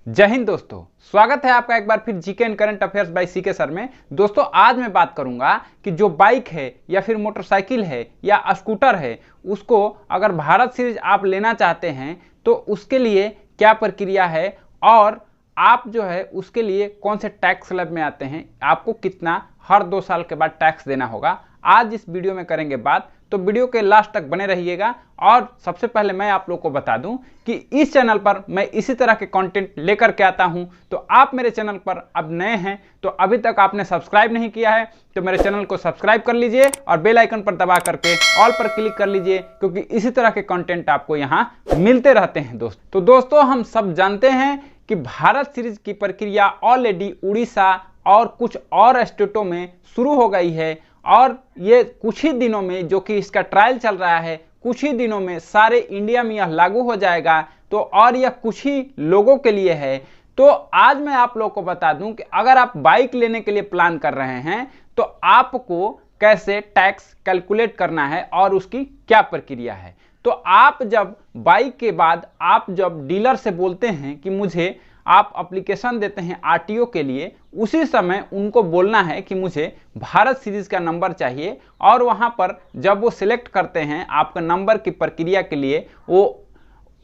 जय हिंद दोस्तों, स्वागत है आपका एक बार फिर GK and current affairs by CK sir में। दोस्तों आज मैं बात करूंगा कि जो बाइक है या फिर मोटरसाइकिल है या स्कूटर है, उसको अगर भारत सीरीज आप लेना चाहते हैं तो उसके लिए क्या प्रक्रिया है और आप जो है उसके लिए कौन से टैक्स स्लैब में आते हैं, आपको कितना हर 2 साल के बाद टैक्स देना होगा। आज इस वीडियो में करेंगे बात, तो वीडियो के लास्ट तक बने रहिएगा। और सबसे पहले मैं आप लोगों को बता दूं कि इस चैनल पर मैं इसी तरह के कंटेंट लेकर के आता हूं, तो आप मेरे चैनल पर अब नए हैं तो अभी तक आपने सब्सक्राइब नहीं किया है तो मेरे चैनल को सब्सक्राइब कर लीजिए और बेल आइकन पर दबा करके ऑल पर क्लिक कर लीजिए, क्योंकि इसी तरह के कंटेंट आपको यहां मिलते रहते हैं तो दोस्तों हम सब जानते हैं कि भारत सीरीज की प्रक्रिया ऑलरेडी उड़ीसा और कुछ और स्टेटों में शुरू हो गई है और ये कुछ ही दिनों में, जो कि इसका ट्रायल चल रहा है, कुछ ही दिनों में सारे इंडिया में यह लागू हो जाएगा। तो और यह कुछ ही लोगों के लिए है। तो आज मैं आप लोगों को बता दूं कि अगर आप बाइक लेने के लिए प्लान कर रहे हैं तो आपको कैसे टैक्स कैलकुलेट करना है और उसकी क्या प्रक्रिया है। तो आप जब बाइक के बाद आप जब डीलर से बोलते हैं कि मुझे, आप एप्लीकेशन देते हैं आरटीओ के लिए, उसी समय उनको बोलना है कि मुझे भारत सीरीज का नंबर चाहिए। और वहां पर जब वो सिलेक्ट करते हैं आपका नंबर की प्रक्रिया के लिए, वो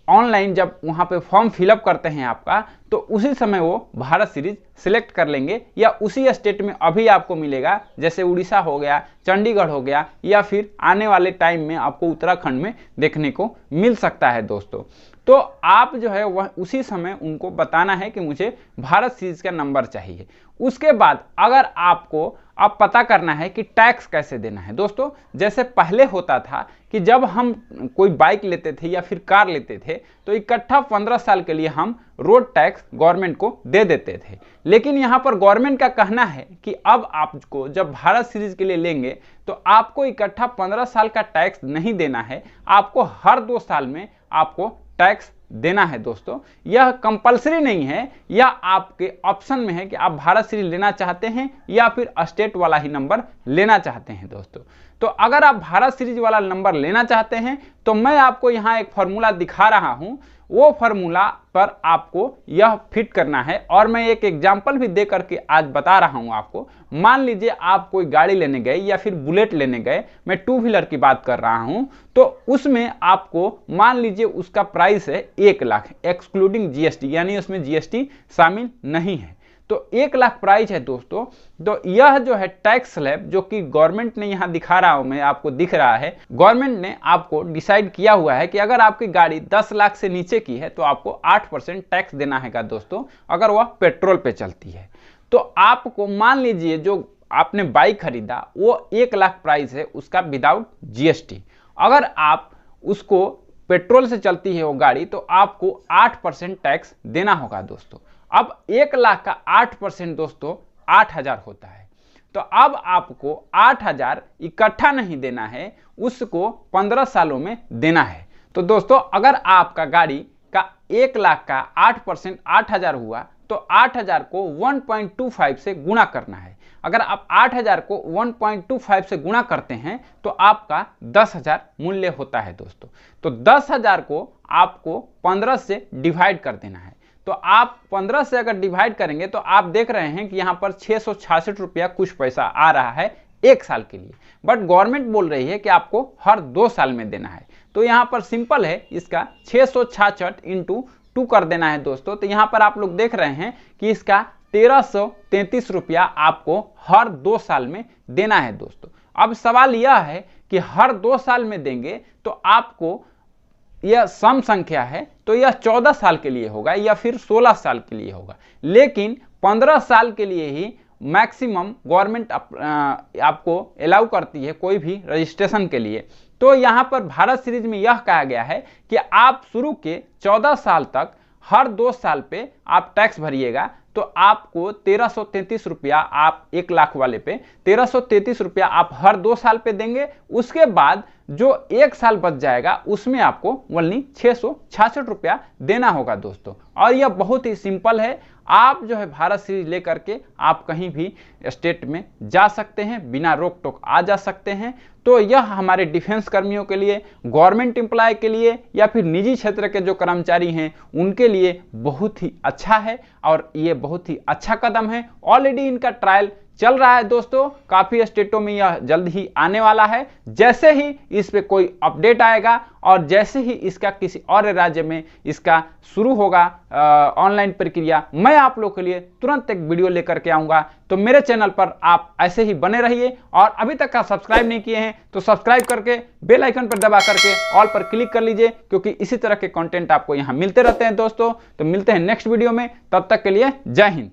ऑनलाइन जब वहां पे फॉर्म फिलअप करते हैं आपका, तो उसी समय वो भारत सीरीज सिलेक्ट कर लेंगे या उसी स्टेट में अभी आपको मिलेगा, जैसे उड़ीसा हो गया, चंडीगढ़ हो गया, या फिर आने वाले टाइम में आपको उत्तराखंड में देखने को मिल सकता है दोस्तों। तो आप जो है वह उसी समय उनको बताना है कि मुझे भारत सीरीज का नंबर चाहिए। उसके बाद अगर आपको अब पता करना है कि टैक्स कैसे देना है दोस्तों, जैसे पहले होता था कि जब हम कोई बाइक लेते थे या फिर कार लेते थे तो इकट्ठा 15 साल के लिए हम रोड टैक्स गवर्नमेंट को दे देते थे। लेकिन यहाँ पर गवर्नमेंट का कहना है कि अब आपको जब भारत सीरीज के लिए लेंगे तो आपको इकट्ठा 15 साल का टैक्स नहीं देना है, आपको हर 2 साल में आपको टैक्स देना है दोस्तों। यह कंपलसरी नहीं है, यह आपके ऑप्शन में है कि आप भारत सीरीज लेना चाहते हैं या फिर स्टेट वाला ही नंबर लेना चाहते हैं दोस्तों। तो अगर आप भारत सीरीज वाला नंबर लेना चाहते हैं तो मैं आपको यहाँ एक फार्मूला दिखा रहा हूँ, वो फार्मूला पर आपको यह फिट करना है। और मैं एक एग्जाम्पल भी दे करके आज बता रहा हूं आपको। मान लीजिए आप कोई गाड़ी लेने गए या फिर बुलेट लेने गए, मैं 2 व्हीलर की बात कर रहा हूं, तो उसमें आपको मान लीजिए उसका प्राइस है 1 लाख एक्सक्लूडिंग जीएसटी, यानी उसमें जीएसटी शामिल नहीं है, तो 1 लाख प्राइस है दोस्तों। तो यह जो है टैक्स स्लैब, जो कि गवर्नमेंट ने यहां दिखा रहा हूं मैं आपको, दिख रहा है, गवर्नमेंट ने आपको डिसाइड किया हुआ है कि अगर आपकी गाड़ी 10 लाख से नीचे की है तो आपको 8% टैक्स देना है दोस्तों, अगर वह पेट्रोल पे चलती है। तो आपको मान लीजिए जो आपने बाइक खरीदा वो 1 लाख प्राइस है उसका विदाउट जीएसटी, अगर आप उसको पेट्रोल से चलती है वो गाड़ी तो आपको 8% टैक्स देना होगा दोस्तों। अब 1 लाख का 8% दोस्तों 8,000 होता है। तो अब आपको 8,000 इकट्ठा नहीं देना है, उसको 15 सालों में देना है। तो दोस्तों अगर आपका गाड़ी का 1 लाख का 8% 8,000 हुआ तो 8,000 को 1.25 से गुणा करना है। अगर आप 8,000 को 1.25 से गुणा करते हैं तो आपका 10,000 मूल्य होता है दोस्तों। तो 10,000 को आपको 15 से डिवाइड कर देना है। तो आप 15 से अगर डिवाइड करेंगे तो आप देख रहे हैं कि यहाँ पर 666 रुपया कुछ पैसा आ रहा है 1 साल के लिए। बट गवर्नमेंट बोल रही है कि आपको हर 2 साल में देना है। तो यहाँ पर सिंपल है, इसका 666 इंटू 2 कर देना है दोस्तों। तो यहाँ पर आप लोग देख रहे हैं कि इसका 1333 रुपया आपको हर 2 साल में देना है दोस्तों। अब सवाल यह है कि हर 2 साल में देंगे तो आपको, यह सम संख्या है तो यह 14 साल के लिए होगा या फिर 16 साल के लिए होगा, लेकिन 15 साल के लिए ही मैक्सिमम गवर्नमेंट आपको अलाउ करती है कोई भी रजिस्ट्रेशन के लिए। तो यहाँ पर भारत सीरीज में यह कहा गया है कि आप शुरू के 14 साल तक हर 2 साल पे आप टैक्स भरिएगा, तो आपको 1333 रुपया, आप 1 लाख वाले पे 1333 रुपया आप हर 2 साल पे देंगे। उसके बाद जो 1 साल बच जाएगा उसमें आपको ओनली 666 रुपया देना होगा दोस्तों। और यह बहुत ही सिंपल है, आप जो है भारत सीरीज लेकर के आप कहीं भी स्टेट में जा सकते हैं, बिना रोक टोक आ जा सकते हैं। तो यह हमारे डिफेंस कर्मियों के लिए, गवर्नमेंट एम्प्लॉय के लिए या फिर निजी क्षेत्र के जो कर्मचारी हैं उनके लिए बहुत ही अच्छा है और ये बहुत ही अच्छा कदम है। ऑलरेडी इनका ट्रायल चल रहा है दोस्तों, काफी स्टेटों में यह जल्द ही आने वाला है। जैसे ही इस पे कोई अपडेट आएगा और जैसे ही इसका किसी और राज्य में इसका शुरू होगा ऑनलाइन प्रक्रिया, मैं आप लोग के लिए तुरंत एक वीडियो लेकर के आऊंगा। तो मेरे चैनल पर आप ऐसे ही बने रहिए और अभी तक आप सब्सक्राइब नहीं किए हैं तो सब्सक्राइब करके बेल आइकन पर दबा करके ऑल पर क्लिक कर लीजिए, क्योंकि इसी तरह के कंटेंट आपको यहां मिलते रहते हैं दोस्तों। तो मिलते हैं नेक्स्ट वीडियो में, तब तक के लिए जय हिंद।